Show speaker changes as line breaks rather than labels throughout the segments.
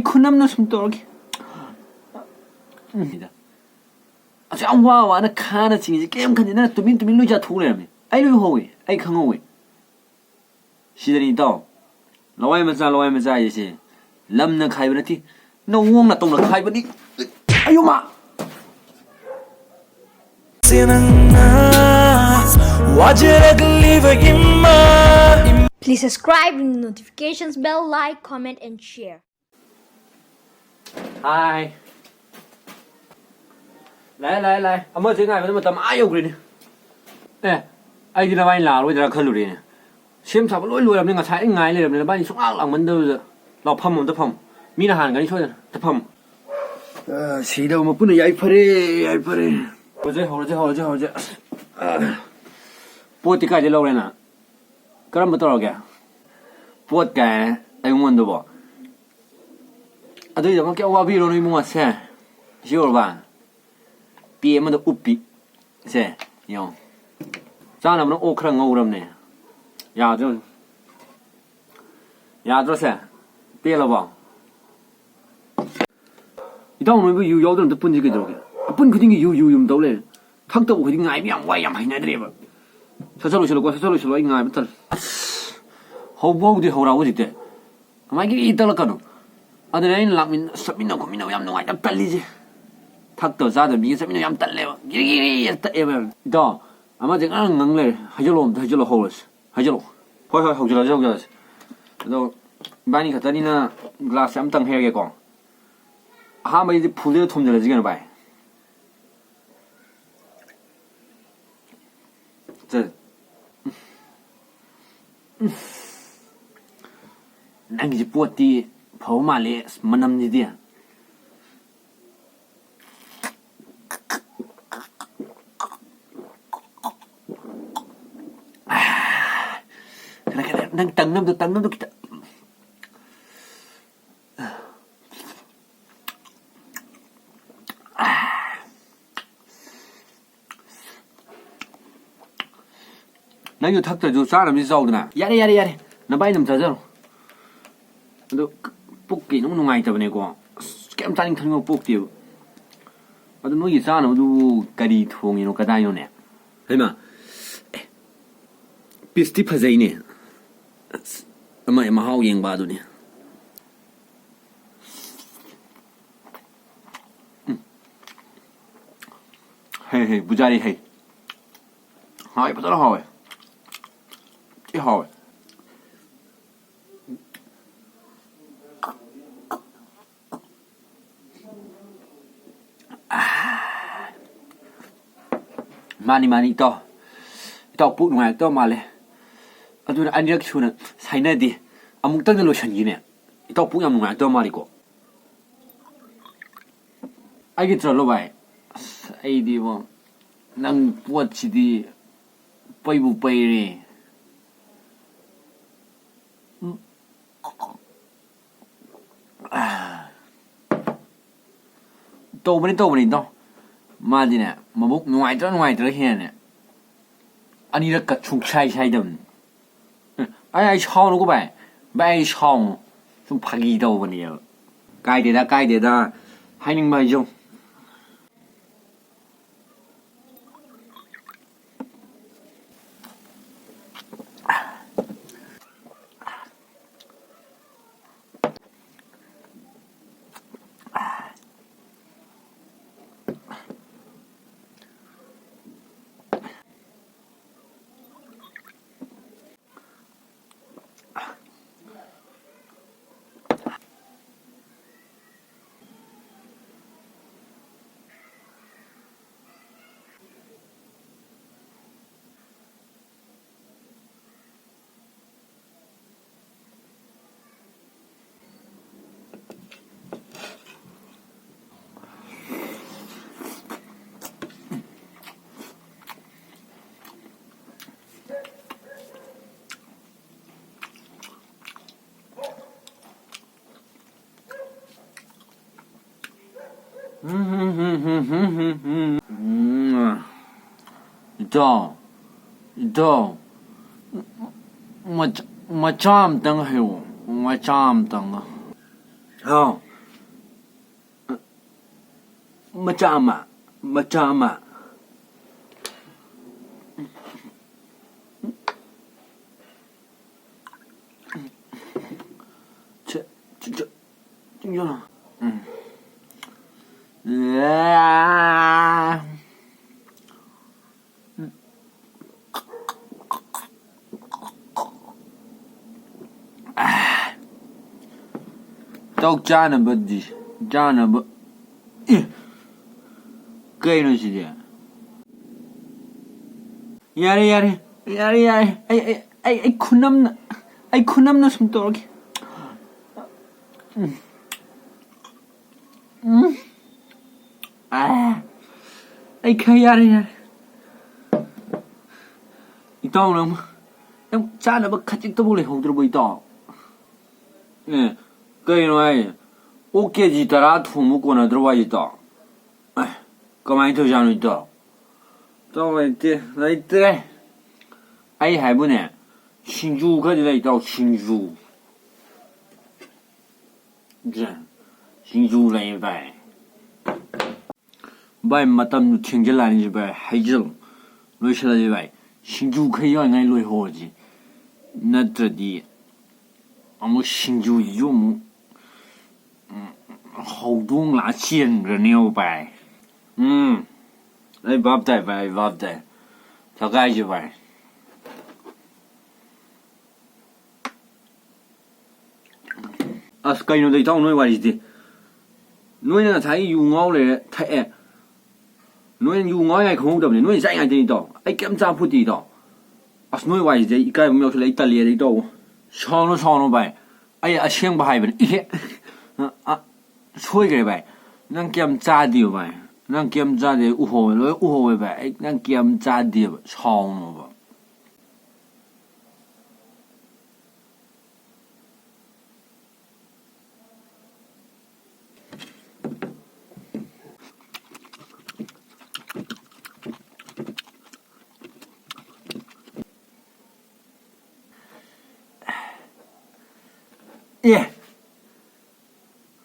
खुनमना सुम तौरगे अच्छा वा ना खाना चिंगे केम खंजे ना तुमिन लुजा थोक लेरमे आई लुय होवे आई खंगोवे सिदनी इताव लवाय मचा येसे लमना खाइब नथि नवोंग ना तोंग खाइबनी अयुमा
Please subscribe, notifications bell, like, comment, and share.
Hi. Lại. Ông mới tiếng Anh mà tầm ai yêu rồi nè. Ai đi làm anh lào rồi ra khơi rồi nè. Xem sao lôi làm nên ngài sai ngài lên làm bạn xuống ác lòng mình đâu rồi. Lọc phầm một tập phầm. Mi là hàng cái thôi tập phầm. Xí đâu mà bữa nay ai phơi. Hồi giờ. Bố thì cái gì lâu rồi nè. Cái đó mà tao kìa. Bố cái anh muốn đâu bỏ. Aduh, jangan kau wabi lono imu ase, siapa ba? Pie mana upi, se, yo. Jangan mana okra ngauram ne, ya tu se, pie lah ba. Itaw mana bu yu dalam tu pun juga tu, pun kau tinggi yu tahu le, thak tu kau tinggi ngai biang wayam hai nai deh ba. Selalu ngai betul. Hau bau di hau rawu di te, amai kiri ita lah kanu. Ada lain lamin sabina ko minaw yam nungai tam tali je thak to za da mi sabina yam talle giri ta em do ama jeng ang ngang le hajalo holes hajalo hoi hojala do bani khatani na glass am tang hege ko ha mai ji phule thom jala jigen bai je nang ji poti phau ma le manam ni dia kena nang tang nam tu kita nang yu thak ta ju sa ram ji zau na yare na bai nam cha jaro ado Pukki nung nungai ta bane ko kem taning thang puk tiu adu no yi sa na du kari thong ino kada yo ne hema pisti phazai ne ama hau yeng ba du ne hey bujari hey hai patala hawe ki hawe mani ito puk nungai to male aduna anjak chuna saina di amuk tang lo shan yine ito puk yam nungai to mali ko ai gi lo bai ai di bo nang puat chi di pai bu pai re to bani to ma di ne mabuk nuai tra he ne ani ra ka chung sai dam ai chao no ko bai chao sum phagi do bani ya kai de da hai ning bai jong Ito. Macham tang hiyo. Macham tang. ꯍꯥꯎ ꯃꯆꯥ ꯑꯃ ꯇꯧ ꯆꯥꯅꯕꯗꯤ ꯆꯥꯅꯕ ꯀꯩꯅꯣ ꯁꯤꯗꯤ ꯌꯥꯔꯦ ꯑꯩ ꯈꯨꯅꯝꯅ ꯁꯨꯝ ꯇꯧꯔꯒꯦ ꯑꯩ ꯈꯔ ꯌꯥꯔꯦ ꯏꯇꯥꯎ ꯅꯪ ꯆꯥꯅꯕ ꯈꯖꯤꯛꯇꯕꯨ ꯂꯩꯍꯧꯗ꯭ꯔꯕꯣ ꯏꯇꯥꯎ ꯀꯩꯅꯣ ꯍꯥꯏ ꯑꯣꯛ KG 10 ꯊꯣꯡꯕ ꯀꯣꯟꯅꯗ꯭ꯔꯕꯣ ꯍꯥꯏꯁꯦ ꯏꯇꯥꯎ ꯀꯃꯥꯏꯅ ꯇꯧꯖꯥꯠꯅꯣ ꯏꯇꯥꯎ ꯏꯇꯥꯎ ꯂꯩꯇ꯭ꯔꯦ ꯑꯩ ꯍꯥꯏꯕꯨꯅꯦ ꯁꯤꯡꯖꯨ ꯈꯔꯗꯤ ꯂꯩ ꯏꯇꯥꯎ ꯁꯤꯡꯖꯨ ꯂꯩ ꯚꯥꯏ ꯃꯇꯝꯗꯨ ꯊꯦꯡꯖꯤꯜꯂꯛꯑꯅꯤꯁꯤ ꯚꯥꯏ ꯍꯩꯖꯜ ꯂꯣꯏꯁꯤꯜꯂꯁꯤ ꯚꯥꯏ ꯁꯤꯡꯖꯨ ꯈꯔ ꯌꯥꯎꯔꯤꯉꯥꯏ ꯂꯣꯏꯍꯧꯔꯁꯤ ꯅꯠꯇ꯭ꯔꯗꯤ ꯑꯃꯨꯛ ꯁꯤꯡꯖꯨꯁꯤꯁꯨ ꯑꯃꯨꯛ ꯍꯧꯗꯣꯡ ꯂꯥꯛꯑ ꯆꯦꯟꯈ꯭ꯔꯅꯦꯕ ꯚꯥꯏ ꯑꯩ ꯚꯥꯞ ꯇꯥꯏ ꯚꯥꯏ ꯑꯩ ꯚꯥꯞ ꯇꯥꯏ ꯊꯀꯥꯏꯁꯦ ꯚꯥꯏ ꯑꯁ ꯀꯩꯅꯣꯗ ꯏꯇꯥꯎ ꯅꯣꯏ ꯋꯥꯔꯤꯁꯤꯗꯤ ꯅꯣꯏꯅ ꯉꯁꯥꯏ ꯌꯨ ꯉꯥꯎ ꯂꯩꯔꯦ ꯊꯛꯑꯦ ꯅꯣꯏꯅ ꯌꯨ ꯉꯥꯎꯉꯥꯏ ꯈꯪꯍꯧꯗꯕꯅꯤ ꯅꯣꯏꯅ ꯆꯥꯏꯉꯥꯏꯗꯅꯤ ꯏꯇꯥꯎ ꯑꯩ ꯀꯩꯝ ꯆꯥ ꯐꯨꯠꯇꯦ ꯏꯇꯥꯎ ꯑꯁ ꯅꯣꯏ ꯋꯥꯔꯤꯁꯤꯗꯤ ꯑꯩ ꯏꯀꯥꯏꯕ ꯑꯃ ꯌꯥꯎꯁꯜꯂꯦ ꯑꯩ ꯇꯜꯂꯦ ꯏꯇꯥꯎ ꯁꯥꯎꯅꯨ ꯚꯥꯏ ꯑꯩ ꯑꯁꯦꯡꯕ ꯍꯥꯏꯕꯅꯤ ꯁꯣꯏꯈ꯭ꯔꯦ ꯚꯥꯏ ꯅꯪ ꯀꯌꯥꯝ ꯆꯥꯗꯦꯕ ꯚꯥꯏ ꯅꯪ ꯀꯌꯥꯝ ꯆꯥꯗꯦ ꯎꯍꯧꯋꯦ ꯂꯣꯏ ꯎꯍꯧꯋꯦ ꯚꯥꯏ ꯑꯩ ꯅꯪ ꯀꯌꯥꯝ ꯆꯥꯗꯦꯕ ꯁꯥꯎꯅꯣꯕ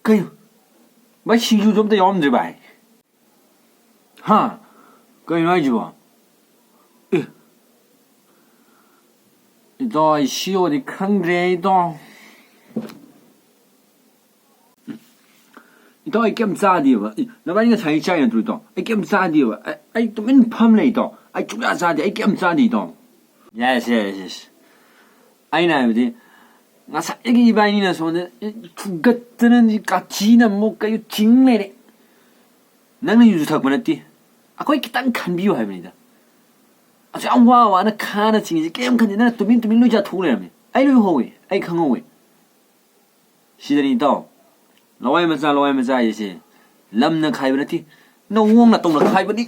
ꯀꯩꯅꯣ ꯚꯥꯏ ꯁꯤꯡꯖꯨꯁꯨ ꯑꯝꯇ ꯌꯥꯎꯔꯝꯗ꯭ꯔꯦ ꯚꯥꯏ ꯀꯩꯅꯣ ꯍꯥꯏꯁꯤꯕꯣ ꯏꯇꯥꯎ ꯑꯩ ꯁꯤꯌꯣꯗꯤ ꯈꯪꯗ꯭ꯔꯦ ꯏꯇꯥꯎ ꯑꯩ ꯀꯩꯝ ꯆꯥꯗꯦꯕ ꯅꯕꯥꯅꯤ ꯉꯁꯥꯏ ꯆꯥꯏ ꯅꯠꯇ꯭ꯔꯣ ꯏꯇꯥꯎ ꯑꯩ ꯀꯩꯝ ꯆꯥꯗꯦꯕ ꯑꯩ ꯇꯨꯃꯤꯟ ꯐꯝ ꯂꯩ ꯏꯇꯥꯎ ꯑꯩ ꯁꯨꯡꯆꯥ ꯆꯥꯗꯦ ꯑꯩ ꯀꯩꯝ ꯆꯥꯗꯦ ꯏꯇꯥꯎ ꯌꯦꯁ ꯑꯩꯅ ꯍꯥꯏꯕꯗꯤ ꯉꯁꯥꯏꯗꯒꯤ ꯏꯕꯥꯅꯤꯅ ꯁꯣꯝꯗ ꯊꯨꯒꯠꯇꯅ ꯀꯥꯆꯤꯅ ꯑꯃꯨꯛ ꯀꯩ ꯆꯤꯡ ꯂꯩꯔꯦ ꯅꯪꯅ ꯌꯨꯁꯨ ꯊꯛꯄ ꯅꯠꯇꯦ ꯑꯩꯈꯣꯏ ꯈꯤꯇꯪ ꯈꯟꯕꯤꯌꯨ ꯍꯥꯏꯕꯅꯤꯗ ꯑꯁꯨꯛ ꯌꯥꯝ ꯋꯥꯅ ꯈꯥꯅ ꯆꯤꯡꯉꯤꯁꯦ ꯀꯩꯝ ꯈꯟꯗꯦ ꯅꯪꯅ ꯇꯨꯃꯤꯟ ꯂꯣꯏ ꯆꯥꯊꯣꯛ ꯂꯩꯔꯝꯃꯦ ꯑꯩ ꯂꯣꯏ ꯎꯍꯧꯋꯦ ꯑꯩ ꯈꯪꯍꯧꯋꯦ ꯁꯤꯗꯅꯤ ꯏꯇꯥꯎ ꯂꯋꯥꯏ ꯃꯆꯥ ꯍꯥꯏꯁꯦ ꯂꯝꯅ ꯈꯥꯏꯕ ꯅꯠꯇꯦ ꯅꯧꯋꯣꯡ ꯅꯇꯧꯅ ꯈꯥꯏꯕꯅꯤ